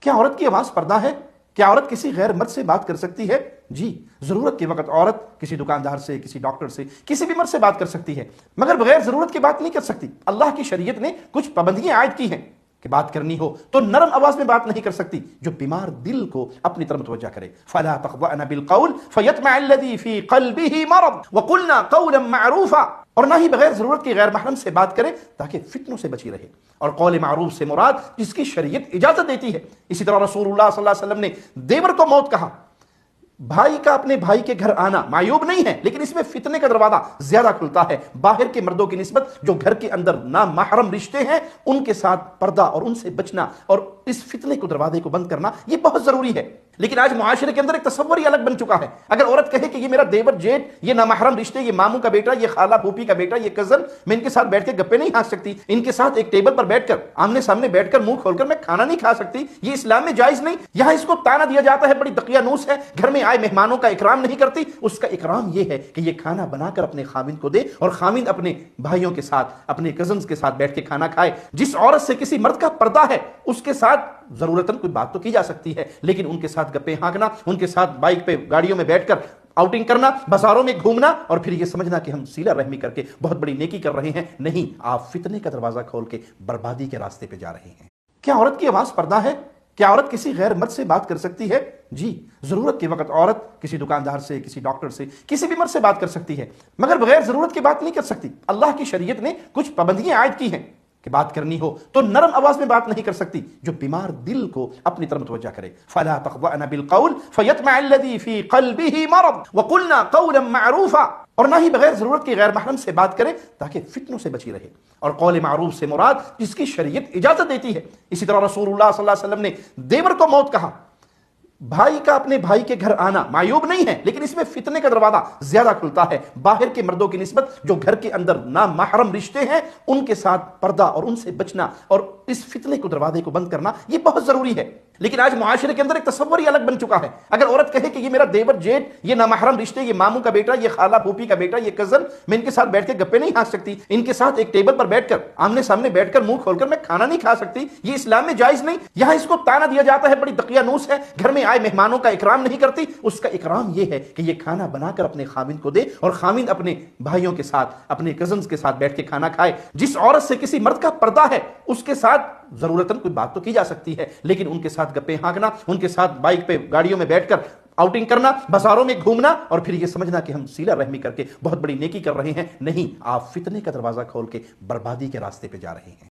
کیا عورت کی آواز پردہ ہے؟ کیا عورت کسی غیر مرد سے بات کر سکتی ہے؟ جی، ضرورت کے وقت عورت کسی دکاندار سے، کسی ڈاکٹر سے، کسی بھی مرد سے بات کر سکتی ہے، مگر بغیر ضرورت کی بات نہیں کر سکتی۔ اللہ کی شریعت نے کچھ پابندیاں عائد کی ہیں کہ بات کرنی ہو تو نرم آواز میں بات نہیں کر سکتی جو بیمار دل کو اپنی طرف متوجہ کرے۔ فلا تخضعن بالقول فيطمع الذي في قلبه مرض وقلنا قولا معروفا، اور نہ ہی بغیر ضرورت کی غیر محرم سے بات کرے تاکہ فتنوں سے بچی رہے، اور قول معروف سے مراد جس کی شریعت اجازت دیتی ہے۔ اسی طرح رسول اللہ صلی اللہ علیہ وسلم نے دیور کو موت کہا۔ بھائی کا اپنے بھائی کے گھر آنا معیوب نہیں ہے، لیکن اس میں فتنے کا دروازہ زیادہ کھلتا ہے۔ باہر کے مردوں کی نسبت جو گھر کے اندر نامحرم رشتے ہیں ان کے ساتھ پردہ اور ان سے بچنا اور اس فتنے کو، دروازے کو بند کرنا، یہ بہت ضروری ہے۔ لیکن آج معاشرے کے اندر ایک تصور ہی الگ بن چکا ہے۔ اگر عورت کہے کہ یہ میرا دیور جیٹ، یہ نامحرم رشتے، یہ ماموں کا بیٹا، یہ خالہ پھوپھی کا بیٹا، یہ کزن، میں ان کے ساتھ بیٹھ کے گپے نہیں ہانس سکتی، ان کے ساتھ ایک ٹیبل پر بیٹھ کر آمنے سامنے بیٹھ کر منہ کھول کر میں کھانا نہیں کھا سکتی، یہ اسلام میں جائز نہیں۔ یہاں اس کو تانا دیا جاتا ہے بڑی دقیانوس ہے، گھر میں آئے مہمانوں کا اکرام نہیں کرتی۔ اس کا اکرام یہ ہے کہ یہ کھانا بنا کر اپنے خاوند کو دے اور خاوند اپنے بھائیوں کے ساتھ، اپنے کزنز کے ساتھ بیٹھ کے کھانا کھائے۔ جس عورت سے کسی مرد کا پردہ ہے اس کے ساتھ ضرورتاً کوئی بات تو کی جا سکتی ہے، لیکن ان کے ساتھ گپے ہانکنا، ان کے ساتھ بائک پہ گاڑیوں میں بیٹھ کر آؤٹنگ کرنا، بازاروں میں گھومنا اور پھر یہ سمجھنا کہ ہم صلہ رحمی کر کے بہت بڑی نیکی کر رہے ہیں، نہیں، آپ فتنے کا دروازہ کھول کے بربادی کے راستے پہ جا رہے ہیں۔ کیا عورت کی آواز پردہ ہے؟ کیا عورت کسی غیر مرد سے بات کر سکتی ہے؟ جی، ضرورت کے وقت عورت کسی دکاندار سے، کسی ڈاکٹر سے، کسی بھی مرد سے بات کر سکتی ہے، مگر بغیر ضرورت کی بات نہیں کر سکتی۔ اللہ کی شریعت نے کچھ پابندیاں عائد کی ہیں کہ بات کرنی ہو تو نرم آواز میں بات نہیں کر سکتی جو بیمار دل کو اپنی طرف متوجہ کرے۔ فلا تخضعن بالقول فيطمع الذي في قلبه مرض وقلنا قولا معروفا، اور نہ ہی بغیر ضرورت کی غیر محرم سے بات کرے تاکہ فتنوں سے بچی رہے، اور قول معروف سے مراد جس کی شریعت اجازت دیتی ہے۔ اسی طرح رسول اللہ صلی اللہ علیہ وسلم نے دیور کو موت کہا۔ بھائی کا اپنے بھائی کے گھر آنا معیوب نہیں ہے، لیکن اس میں فتنے کا دروازہ زیادہ کھلتا ہے۔ باہر کے مردوں کی نسبت جو گھر کے اندر نامحرم رشتے ہیں ان کے ساتھ پردہ اور ان سے بچنا اور اس فتنے کو، دروازے کو بند کرنا، یہ بہت ضروری ہے۔ لیکن آج معاشرے کے اندر ایک تصور ہی الگ بن چکا ہے۔ اگر عورت کہے کہ یہ میرا دیور جیٹ، یہ نامحرم رشتے، یہ ماموں کا بیٹا، یہ خالہ پھوپھی کا بیٹا، یہ کزن، میں ان کے ساتھ بیٹھ کے گپے نہیں ہانس سکتی، ان کے ساتھ ایک ٹیبل پر بیٹھ کر آمنے سامنے بیٹھ کر منہ کھول کر میں کھانا نہیں کھا سکتی، یہ اسلام میں جائز نہیں۔ یہاں اس کو تانا دیا جاتا ہے بڑی دقیانوس ہے، گھر میں آئے مہمانوں کا اکرام نہیں کرتی۔ اس کا اکرام یہ ہے کہ یہ کھانا بنا کر اپنے خاوند کو دے اور خاوند اپنے بھائیوں کے ساتھ، اپنے کزنز کے ساتھ بیٹھ کے کھانا کھائے۔ جس عورت سے کسی مرد کا پردہ ہے اس کے ساتھ ضرورتاً کوئی بات تو کی جا سکتی ہے، لیکن ان کے ساتھ گپے ہانکنا، ان کے ساتھ بائک پہ گاڑیوں میں بیٹھ کر آؤٹنگ کرنا، بازاروں میں گھومنا اور پھر یہ سمجھنا کہ ہم صلہ رحمی کر کے بہت بڑی نیکی کر رہے ہیں، نہیں، آپ فتنے کا دروازہ کھول کے بربادی کے راستے پہ جا رہے ہیں۔